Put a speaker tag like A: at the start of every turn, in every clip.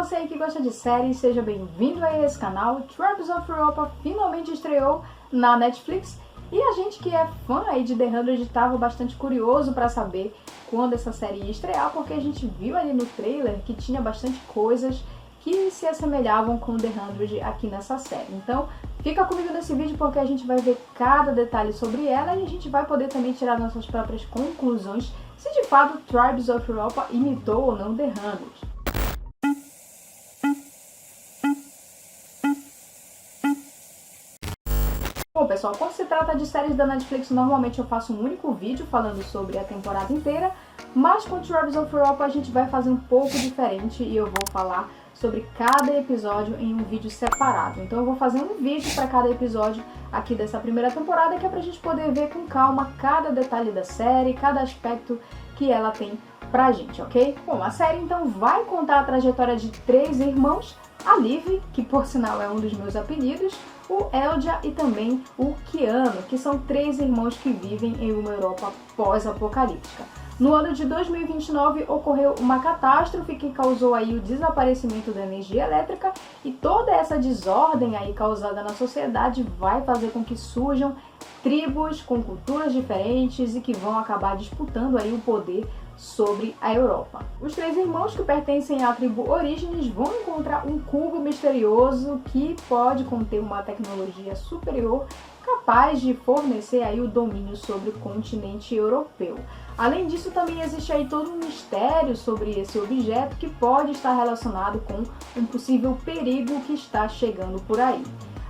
A: você aí que gosta de séries, seja bem-vindo a esse canal. Tribes of Europa finalmente estreou na Netflix e a gente que é fã aí de The 100 estava bastante curioso para saber quando essa série ia estrear, porque a gente viu ali no trailer que tinha bastante coisas que se assemelhavam com The 100 aqui nessa série. Então fica comigo nesse vídeo porque a gente vai ver cada detalhe sobre ela e a gente vai poder também tirar nossas próprias conclusões se de fato Tribes of Europa imitou ou não The 100. Bom pessoal, quando se trata de séries da Netflix, normalmente eu faço um único vídeo falando sobre a temporada inteira, mas com Tribes of Europa a gente vai fazer um pouco diferente e eu vou falar sobre cada episódio em um vídeo separado. Então eu vou fazer um vídeo para cada episódio aqui dessa primeira temporada, que é pra gente poder ver com calma cada detalhe da série, cada aspecto que ela tem pra gente, ok? Bom, a série então vai contar a trajetória de três irmãos, a Liv, que por sinal é um dos meus apelidos, o Eldia e também o Keanu, que são três irmãos que vivem em uma Europa pós-apocalíptica. No ano de 2029 ocorreu uma catástrofe que causou aí o desaparecimento da energia elétrica e toda essa desordem aí causada na sociedade vai fazer com que surjam tribos com culturas diferentes e que vão acabar disputando aí o poder sobre a Europa. Os três irmãos que pertencem à tribo Orígenes vão encontrar um cubo misterioso que pode conter uma tecnologia superior capaz de fornecer aí o domínio sobre o continente europeu. Além disso, também existe aí todo um mistério sobre esse objeto que pode estar relacionado com um possível perigo que está chegando por aí.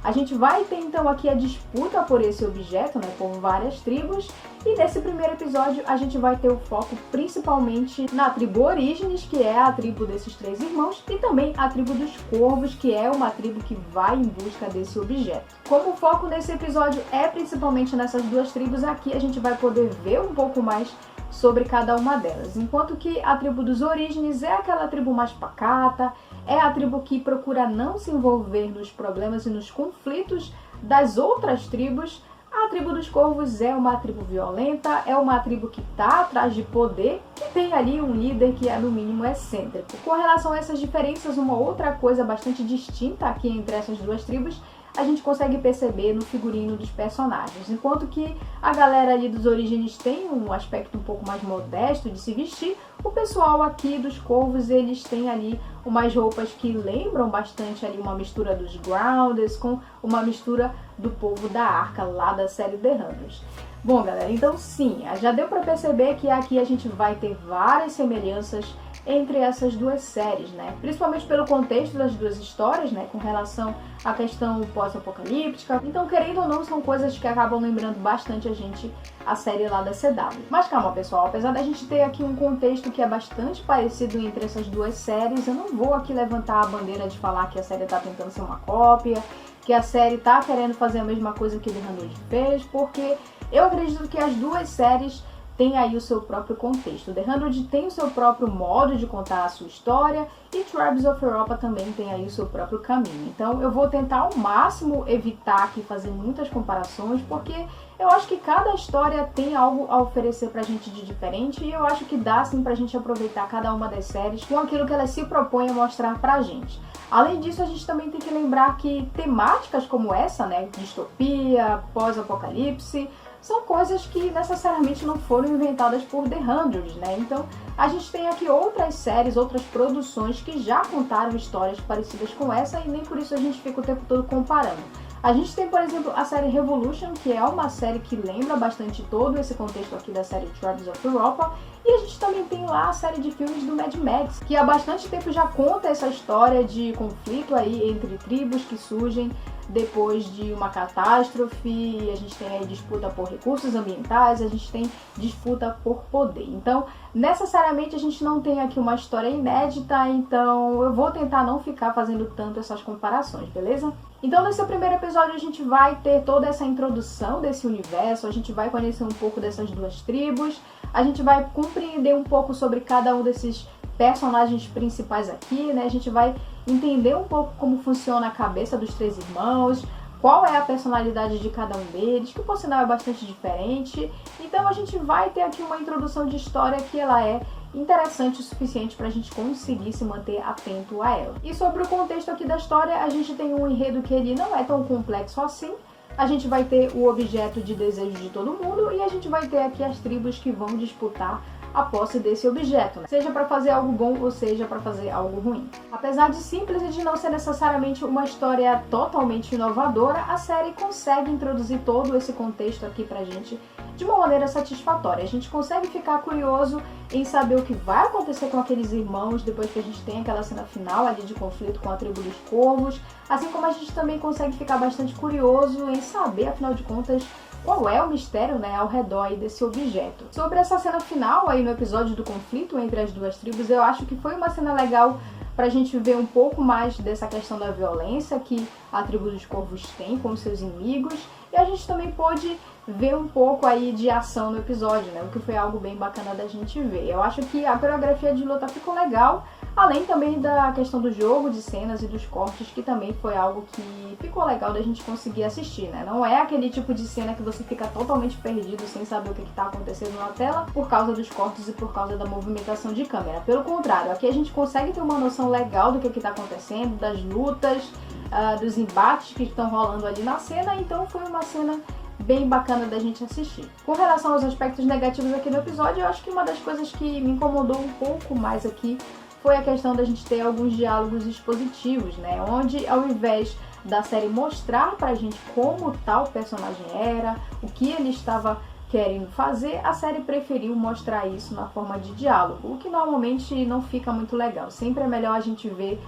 A: A gente vai ter então aqui a disputa por esse objeto, né, por várias tribos, e nesse primeiro episódio a gente vai ter o foco principalmente na tribo Orígenes, que é a tribo desses três irmãos, e também a tribo dos Corvos, que é uma tribo que vai em busca desse objeto. Como o foco nesse episódio é principalmente nessas duas tribos, aqui a gente vai poder ver um pouco mais sobre cada uma delas. Enquanto que a tribo dos Orígenes é aquela tribo mais pacata, é a tribo que procura não se envolver nos problemas e nos conflitos das outras tribos. A tribo dos Corvos é uma tribo violenta, é uma tribo que está atrás de poder, que tem ali um líder que é no mínimo excêntrico. Com relação a essas diferenças, uma outra coisa bastante distinta aqui entre essas duas tribos a gente consegue perceber no figurino dos personagens. Enquanto que a galera ali dos Orígenes tem um aspecto um pouco mais modesto de se vestir, o pessoal aqui dos Corvos, eles têm ali umas roupas que lembram bastante ali uma mistura dos Grounders com uma mistura do povo da Arca, lá da série The 100. Bom, galera, então sim, já deu pra perceber que aqui a gente vai ter várias semelhanças entre essas duas séries, né? Principalmente pelo contexto das duas histórias, né? Com relação à questão pós-apocalíptica. Então, querendo ou não, são coisas que acabam lembrando bastante a gente a série lá da CW. Mas calma, pessoal, apesar da gente ter aqui um contexto que é bastante parecido entre essas duas séries, eu não vou aqui levantar a bandeira de falar que a série tá tentando ser uma cópia, que a série tá querendo fazer a mesma coisa que The 100 fez, porque eu acredito que as duas séries tem aí o seu próprio contexto. The 100 tem o seu próprio modo de contar a sua história e Tribes of Europa também tem aí o seu próprio caminho. Então eu vou tentar ao máximo evitar aqui fazer muitas comparações, porque eu acho que cada história tem algo a oferecer pra gente de diferente e eu acho que dá sim pra gente aproveitar cada uma das séries com aquilo que elas se propõem a mostrar pra gente. Além disso, a gente também tem que lembrar que temáticas como essa, né, distopia, pós-apocalipse, são coisas que necessariamente não foram inventadas por The 100, né? Então, a gente tem aqui outras séries, outras produções que já contaram histórias parecidas com essa e nem por isso a gente fica o tempo todo comparando. A gente tem, por exemplo, a série Revolution, que é uma série que lembra bastante todo esse contexto aqui da série Tribes of Europa, e a gente também tem lá a série de filmes do Mad Max, que há bastante tempo já conta essa história de conflito aí entre tribos que surgem depois de uma catástrofe, e a gente tem aí disputa por recursos ambientais, a gente tem disputa por poder. Então, necessariamente a gente não tem aqui uma história inédita, então eu vou tentar não ficar fazendo tanto essas comparações, beleza? Então, nesse primeiro episódio a gente vai ter toda essa introdução desse universo, a gente vai conhecer um pouco dessas duas tribos, a gente vai compreender um pouco sobre cada um desses personagens principais aqui, né? A gente vai entender um pouco como funciona a cabeça dos três irmãos, qual é a personalidade de cada um deles, que por sinal é bastante diferente. Então a gente vai ter aqui uma introdução de história que ela é interessante o suficiente pra gente conseguir se manter atento a ela. E sobre o contexto aqui da história, a gente tem um enredo que ele não é tão complexo assim. A gente vai ter o objeto de desejo de todo mundo e a gente vai ter aqui as tribos que vão disputar a posse desse objeto, né? Seja para fazer algo bom ou seja para fazer algo ruim. Apesar de simples e de não ser necessariamente uma história totalmente inovadora, a série consegue introduzir todo esse contexto aqui pra gente de uma maneira satisfatória. A gente consegue ficar curioso em saber o que vai acontecer com aqueles irmãos depois que a gente tem aquela cena final ali de conflito com a tribo dos corvos, assim como a gente também consegue ficar bastante curioso em saber, afinal de contas, qual é o mistério, né, ao redor aí desse objeto. Sobre essa cena final aí no episódio do conflito entre as duas tribos, eu acho que foi uma cena legal pra gente ver um pouco mais dessa questão da violência que a tribo dos corvos tem com seus inimigos, e a gente também pôde ver um pouco aí de ação no episódio, né, o que foi algo bem bacana da gente ver. Eu acho que a coreografia de luta ficou legal, além também da questão do jogo de cenas e dos cortes, que também foi algo que ficou legal da gente conseguir assistir, né? Não é aquele tipo de cena que você fica totalmente perdido sem saber o que está acontecendo na tela por causa dos cortes e por causa da movimentação de câmera. Pelo contrário, aqui a gente consegue ter uma noção legal do que está acontecendo, das lutas, dos embates que estão rolando ali na cena, então foi uma cena bem bacana da gente assistir. Com relação aos aspectos negativos aqui no episódio, eu acho que uma das coisas que me incomodou um pouco mais aqui foi a questão da gente ter alguns diálogos expositivos, né? Onde ao invés da série mostrar pra gente como tal personagem era, o que ele estava querendo fazer, a série preferiu mostrar isso na forma de diálogo, o que normalmente não fica muito legal. Sempre é melhor a gente ver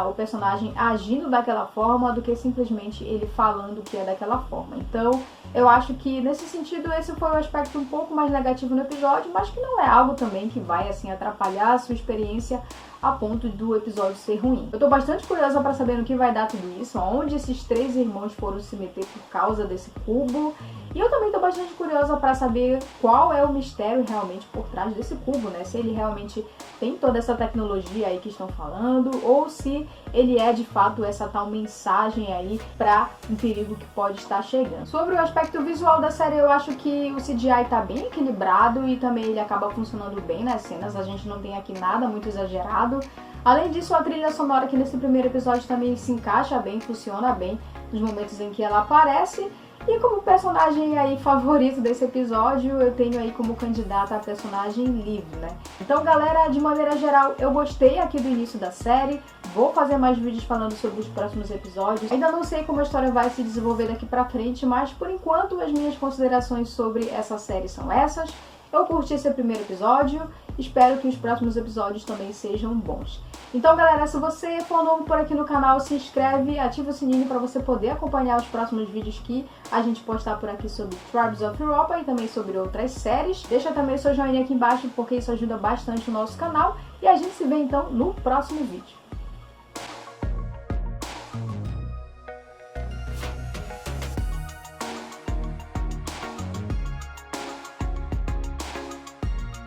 A: o personagem agindo daquela forma do que simplesmente ele falando que é daquela forma. Então, eu acho que nesse sentido esse foi um aspecto um pouco mais negativo no episódio, mas que não é algo também que vai assim atrapalhar a sua experiência a ponto do episódio ser ruim. Eu tô bastante curiosa pra saber no que vai dar tudo isso, aonde esses três irmãos foram se meter por causa desse cubo. E eu também tô bastante curiosa pra saber qual é o mistério realmente por trás desse cubo, né? Se ele realmente tem toda essa tecnologia aí que estão falando, ou se ele é de fato essa tal mensagem aí pra um perigo que pode estar chegando. Sobre o aspecto visual da série, eu acho que o CGI tá bem equilibrado e também ele acaba funcionando bem nas cenas, a gente não tem aqui nada muito exagerado. Além disso, a trilha sonora aqui nesse primeiro episódio também se encaixa bem, funciona bem nos momentos em que ela aparece. E como personagem aí favorito desse episódio, eu tenho aí como candidata a personagem Liv, né? Então, galera, de maneira geral, eu gostei aqui do início da série. Vou fazer mais vídeos falando sobre os próximos episódios. Ainda não sei como a história vai se desenvolver daqui pra frente, mas por enquanto as minhas considerações sobre essa série são essas. Eu curti esse primeiro episódio, espero que os próximos episódios também sejam bons. Então, galera, se você for novo por aqui no canal, se inscreve, ativa o sininho para você poder acompanhar os próximos vídeos que a gente postar por aqui sobre Tribes of Europa e também sobre outras séries. Deixa também o seu joinha aqui embaixo porque isso ajuda bastante o nosso canal e a gente se vê então no próximo vídeo.